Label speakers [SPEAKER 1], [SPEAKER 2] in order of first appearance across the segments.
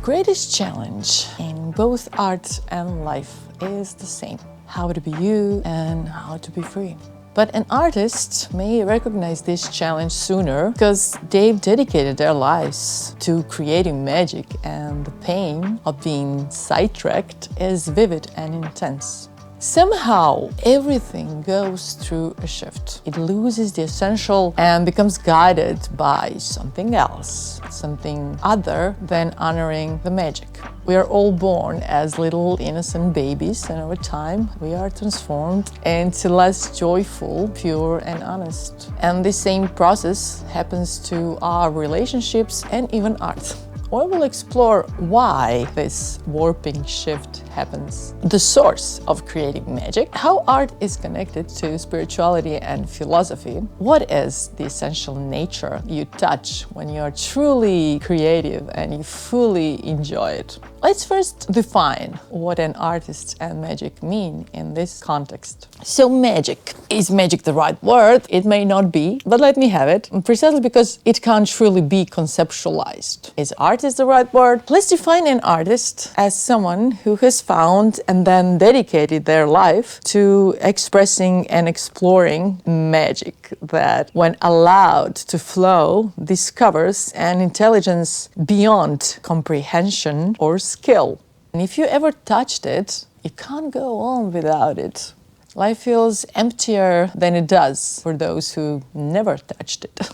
[SPEAKER 1] greatest challenge in both art and life is the same: how to be you and how to be free. But an artist may recognize this challenge sooner because they've dedicated their lives to creating magic, and the pain of being sidetracked is vivid and intense. Somehow, everything goes through a shift. It loses the essential and becomes guided by something else, something other than honoring the magic. We are all born as little innocent babies, and over time, we are transformed into less joyful, pure, and honest. And the same process happens to our relationships and even art. We will explore why this warping shift happens, the source of creating magic, how art is connected to spirituality and philosophy, what is the essential nature you touch when you are truly creative and you fully enjoy it. Let's first define what an artist and magic mean in this context. So magic. Is magic the right word? It may not be, but let me have it, precisely because it can't truly be conceptualized. Is artist the right word? Let's define an artist as someone who has found and then dedicated their life to expressing and exploring magic that, when allowed to flow, discovers an intelligence beyond comprehension or skill. And if you ever touched it, you can't go on without it. Life feels emptier than it does for those who never touched it.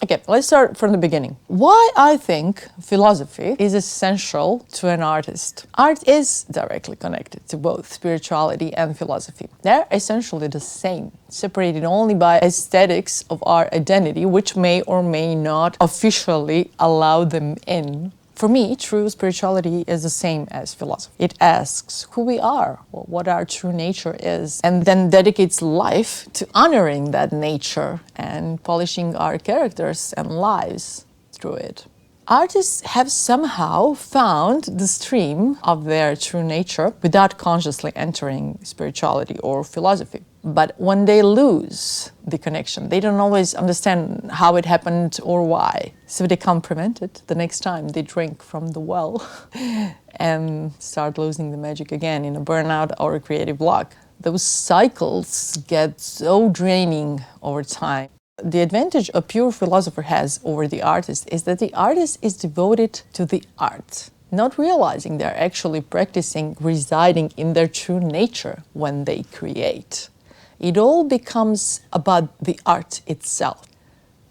[SPEAKER 1] Okay, let's start from the beginning. Why I think philosophy is essential to an artist. Art is directly connected to both spirituality and philosophy. They're essentially the same, separated only by aesthetics of our identity, which may or may not officially allow them in. For me, true spirituality is the same as philosophy. It asks who we are, what our true nature is, and then dedicates life to honoring that nature and polishing our characters and lives through it. Artists have somehow found the stream of their true nature without consciously entering spirituality or philosophy. But when they lose the connection, they don't always understand how it happened or why. So they can't prevent it the next time they drink from the well and start losing the magic again in a burnout or a creative block. Those cycles get so draining over time. The advantage a pure philosopher has over the artist is that the artist is devoted to the art, not realizing they're actually practicing residing in their true nature when they create. It all becomes about the art itself.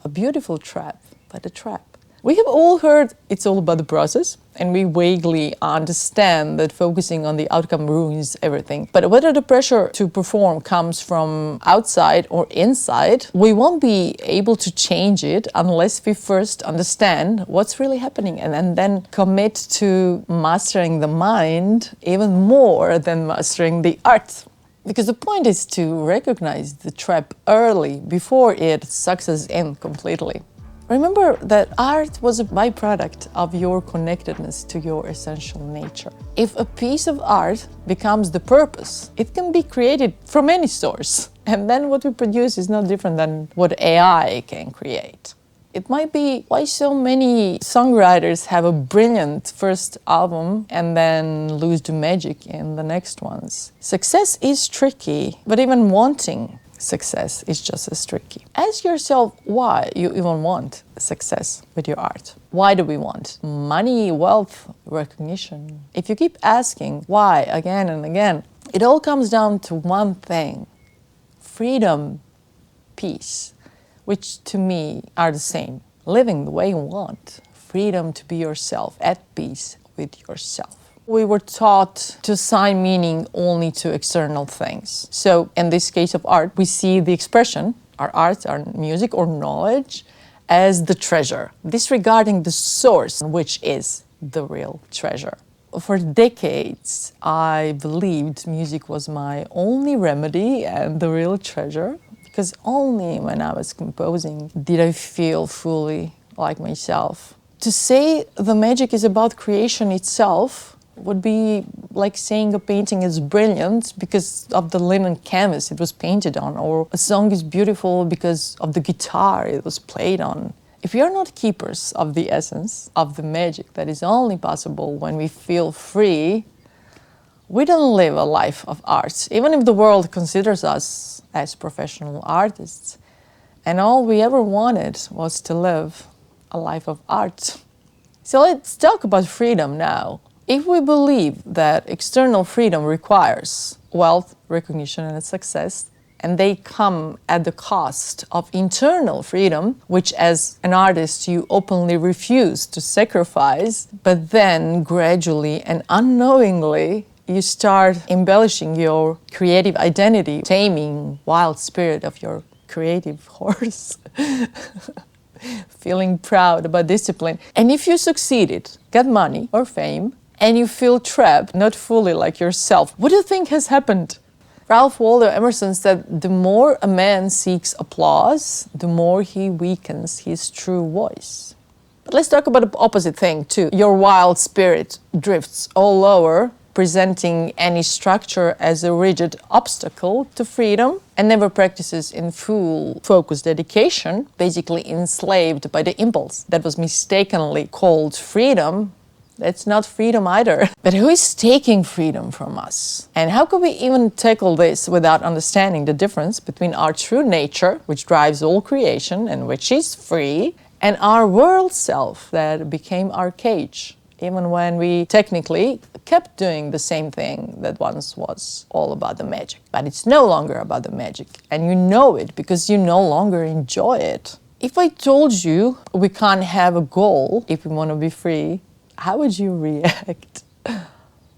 [SPEAKER 1] A beautiful trap, but a trap. We have all heard it's all about the process, and we vaguely understand that focusing on the outcome ruins everything. But whether the pressure to perform comes from outside or inside, we won't be able to change it unless we first understand what's really happening and then commit to mastering the mind even more than mastering the art. Because the point is to recognize the trap early before it sucks us in completely. Remember that art was a byproduct of your connectedness to your essential nature. If a piece of art becomes the purpose, it can be created from any source. And then what we produce is not different than what AI can create. It might be why so many songwriters have a brilliant first album and then lose the magic in the next ones. Success is tricky, but even wanting success is just as tricky. Ask yourself why you even want success with your art. Why do we want money, wealth, recognition? If you keep asking why again and again, it all comes down to one thing: freedom, peace, which to me are the same. Living the way you want, freedom to be yourself, at peace with yourself. We were taught to assign meaning only to external things. So in this case of art, we see the expression, our art, our music or knowledge, as the treasure, disregarding the source, which is the real treasure. For decades, I believed music was my only remedy and the real treasure, because only when I was composing did I feel fully like myself. To say the magic is about creation itself would be like saying a painting is brilliant because of the linen canvas it was painted on, or a song is beautiful because of the guitar it was played on. If we are not keepers of the essence, of the magic that is only possible when we feel free, we don't live a life of art, even if the world considers us as professional artists. And all we ever wanted was to live a life of art. So let's talk about freedom now. If we believe that external freedom requires wealth, recognition, and success, and they come at the cost of internal freedom, which as an artist you openly refuse to sacrifice, but then gradually and unknowingly you start embellishing your creative identity, taming wild spirit of your creative horse, feeling proud about discipline. And if you succeeded, get money or fame, and you feel trapped, not fully like yourself, what do you think has happened? Ralph Waldo Emerson said, the more a man seeks applause, the more he weakens his true voice. But let's talk about the opposite thing too. Your wild spirit drifts all over, presenting any structure as a rigid obstacle to freedom and never practices in full focused dedication, basically enslaved by the impulse that was mistakenly called freedom. That's not freedom either. But who is taking freedom from us? And how could we even tackle this without understanding the difference between our true nature, which drives all creation and which is free, and our world self that became our cage, even when we technically kept doing the same thing that once was all about the magic. But it's no longer about the magic, and you know it because you no longer enjoy it. If I told you we can't have a goal if we want to be free, how would you react?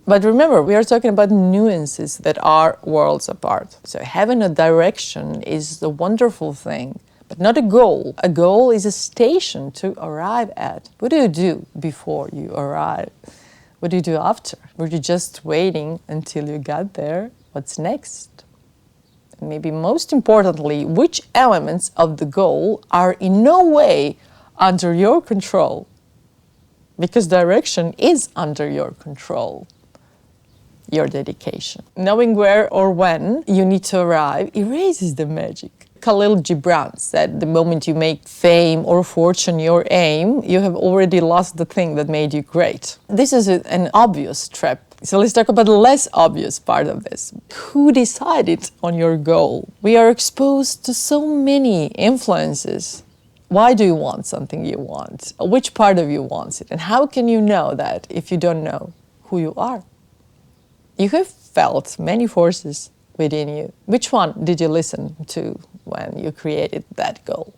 [SPEAKER 1] But remember, we are talking about nuances that are worlds apart. So having a direction is a wonderful thing, but not a goal. A goal is a station to arrive at. What do you do before you arrive? What do you do after? Were you just waiting until you got there? What's next? And maybe most importantly, which elements of the goal are in no way under your control? Because direction is under your control, your dedication. Knowing where or when you need to arrive erases the magic. Khalil Gibran said, the moment you make fame or fortune your aim, you have already lost the thing that made you great. This is an obvious trap. So let's talk about the less obvious part of this. Who decided on your goal? We are exposed to so many influences. Why do you want something you want? Which part of you wants it? And how can you know that if you don't know who you are? You have felt many forces within you. Which one did you listen to when you created that goal?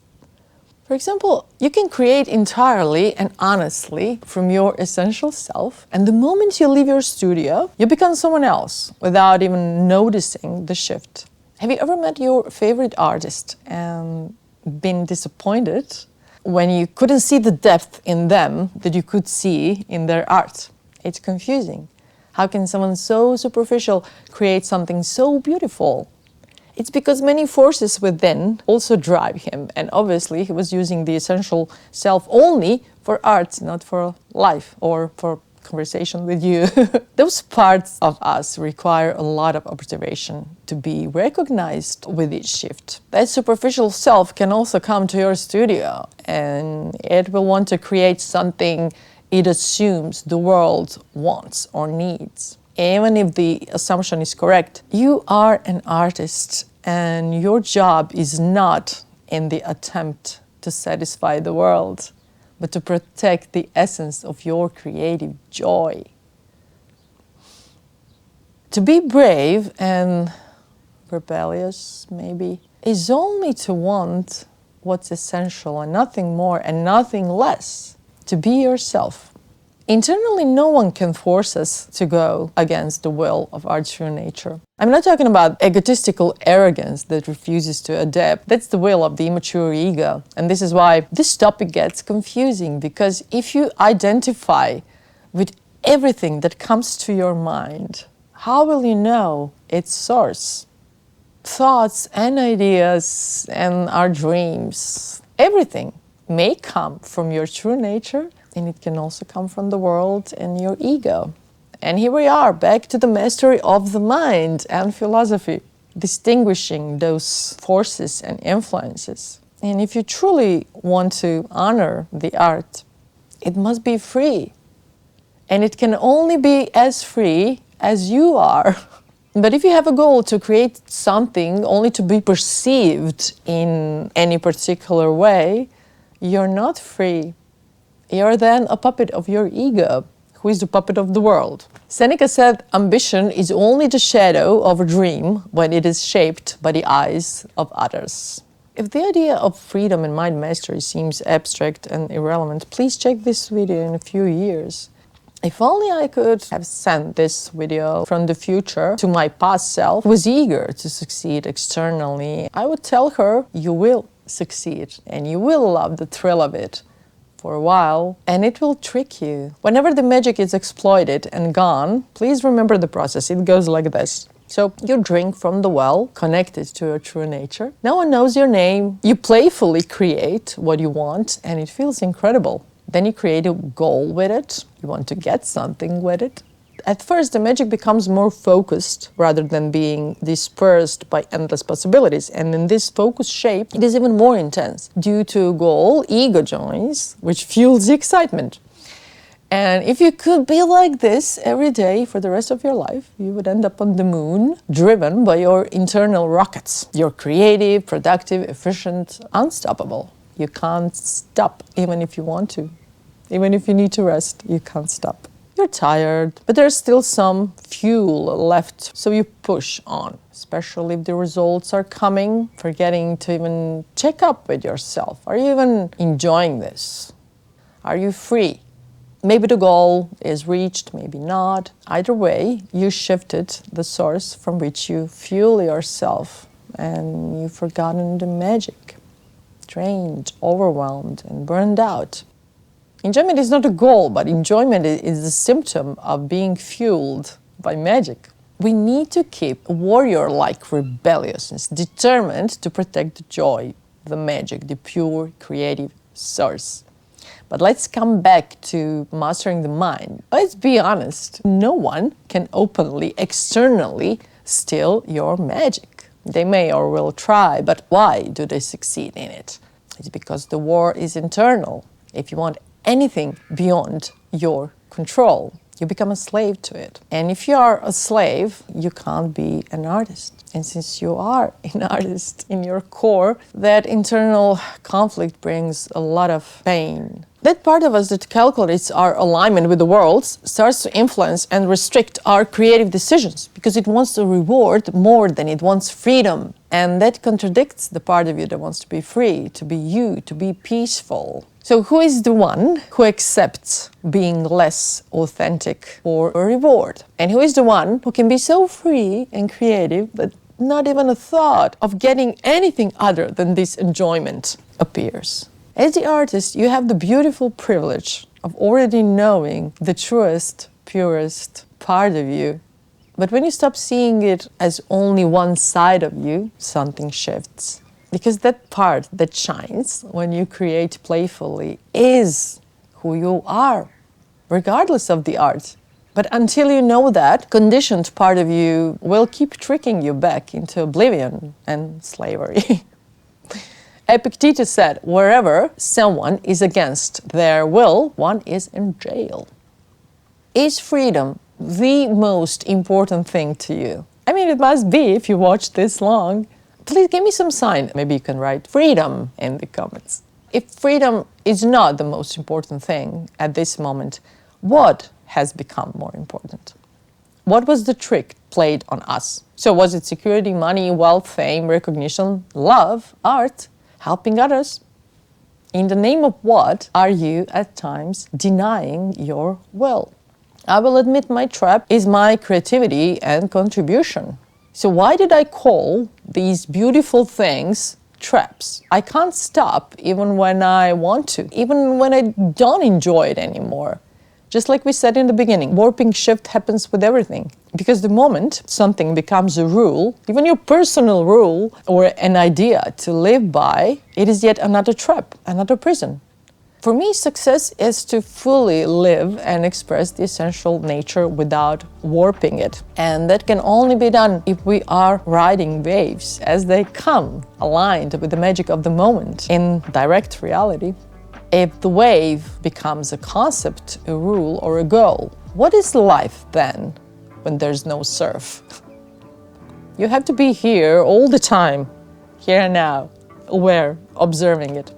[SPEAKER 1] For example, you can create entirely and honestly from your essential self, and the moment you leave your studio, you become someone else without even noticing the shift. Have you ever met your favorite artist and been disappointed when you couldn't see the depth in them that you could see in their art? It's confusing. How can someone so superficial create something so beautiful? It's because many forces within also drive him, and obviously he was using the essential self only for art, not for life or for conversation with you. Those parts of us require a lot of observation to be recognized with each shift. That superficial self can also come to your studio, and it will want to create something it assumes the world wants or needs. Even if the assumption is correct, you are an artist, and your job is not in the attempt to satisfy the world, but to protect the essence of your creative joy. To be brave and rebellious, maybe, is only to want what's essential and nothing more and nothing less. To be yourself. Internally, no one can force us to go against the will of our true nature. I'm not talking about egotistical arrogance that refuses to adapt. That's the will of the immature ego. And this is why this topic gets confusing, because if you identify with everything that comes to your mind, how will you know its source? Thoughts and ideas and our dreams, everything may come from your true nature, and it can also come from the world and your ego. And here we are, back to the mastery of the mind and philosophy, distinguishing those forces and influences. And if you truly want to honor the art, it must be free. And it can only be as free as you are. But if you have a goal to create something only to be perceived in any particular way, you're not free. You're then a puppet of your ego, who is the puppet of the world. Seneca said, ambition is only the shadow of a dream when it is shaped by the eyes of others. If the idea of freedom and mind mastery seems abstract and irrelevant, please check this video in a few years. If only I could have sent this video from the future to my past self, who was eager to succeed externally, I would tell her, you will succeed and you will love the thrill of it for a while, and it will trick you. Whenever the magic is exploited and gone, please remember the process. It goes like this. So you drink from the well, connected to your true nature. No one knows your name. You playfully create what you want, and it feels incredible. Then you create a goal with it. You want to get something with it. At first, the magic becomes more focused rather than being dispersed by endless possibilities. And in this focused shape, it is even more intense. Due to a goal, ego joins, which fuels the excitement. And if you could be like this every day for the rest of your life, you would end up on the moon, driven by your internal rockets. You're creative, productive, efficient, unstoppable. You can't stop, even if you want to. Even if you need to rest, you can't stop. You're tired, but there's still some fuel left, so you push on, especially if the results are coming, forgetting to even check up with yourself. Are you even enjoying this? Are you free? Maybe the goal is reached, maybe not. Either way, you shifted the source from which you fuel yourself, and you've forgotten the magic. Drained, overwhelmed, and burned out. Enjoyment is not a goal, but enjoyment is a symptom of being fueled by magic. We need to keep warrior-like rebelliousness, determined to protect the joy, the magic, the pure, creative source. But let's come back to mastering the mind. Let's be honest, no one can openly, externally steal your magic. They may or will try, but why do they succeed in it? It's because the war is internal. If you want anything beyond your control, you become a slave to it. And if you are a slave, you can't be an artist. And since you are an artist in your core, that internal conflict brings a lot of pain. That part of us that calculates our alignment with the world starts to influence and restrict our creative decisions because it wants a reward more than it wants freedom. And that contradicts the part of you that wants to be free, to be you, to be peaceful. So who is the one who accepts being less authentic for a reward? And who is the one who can be so free and creative that not even a thought of getting anything other than this enjoyment appears? As the artist, you have the beautiful privilege of already knowing the truest, purest part of you. But when you stop seeing it as only one side of you, something shifts. Because that part that shines when you create playfully is who you are, regardless of the art. But until you know that, conditioned part of you will keep tricking you back into oblivion and slavery. Epictetus said, wherever someone is against their will, one is in jail. Is freedom the most important thing to you? I mean, it must be if you watch this long. Please give me some sign. Maybe you can write freedom in the comments. If freedom is not the most important thing at this moment, what has become more important? What was the trick played on us? So was it security, money, wealth, fame, recognition, love, art, helping others? In the name of what are you at times denying your will? I will admit my trap is my creativity and contribution. So why did I call these beautiful things traps? I can't stop even when I want to, even when I don't enjoy it anymore. Just like we said in the beginning, warping shift happens with everything. Because the moment something becomes a rule, even your personal rule or an idea to live by, it is yet another trap, another prison. For me, success is to fully live and express the essential nature without warping it. And that can only be done if we are riding waves as they come, aligned with the magic of the moment in direct reality. If the wave becomes a concept, a rule, or a goal, what is life then when there's no surf? You have to be here all the time, here and now, aware, observing it.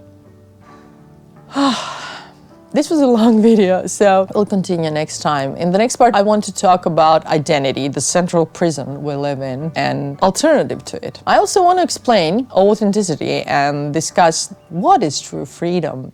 [SPEAKER 1] This was a long video, so we'll continue next time. In the next part, I want to talk about identity, the central prison we live in, and alternative to it. I also want to explain authenticity and discuss what is true freedom